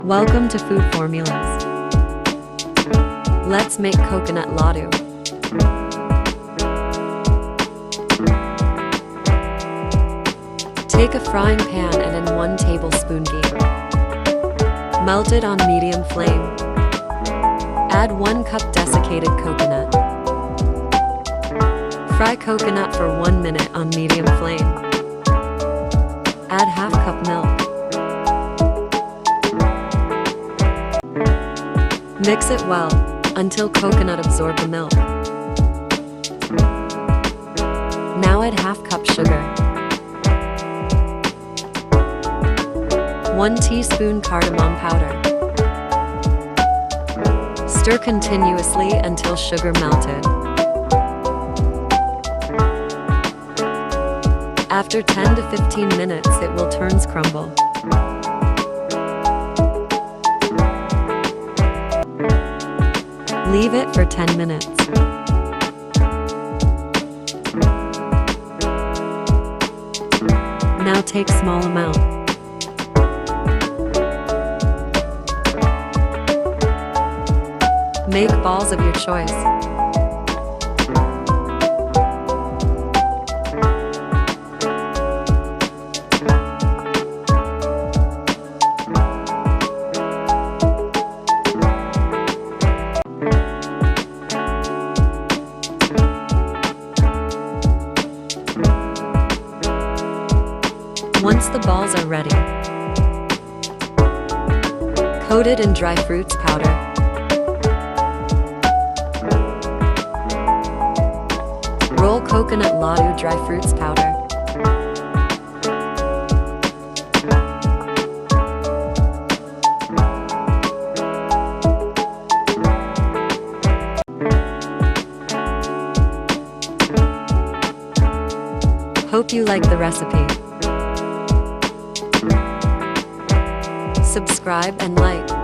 Welcome to Food Formulas. Let's make coconut laddu. Take a frying pan and in 1 tablespoon ghee. Melt it on medium flame. Add 1 cup desiccated coconut. Fry coconut for 1 minute on medium flame. Add half cup milk. Mix it well until coconut absorb the milk. Now add half cup sugar. 1 teaspoon cardamom powder. Stir continuously until sugar melted. After 10 to 15 minutes it will turn crumble. Leave it for 10 minutes. Now take small amount. Make balls of your choice. Once the balls are ready, coat it in dry fruits powder. Roll coconut laddu dry fruits powder. Hope you like the recipe. Subscribe and like.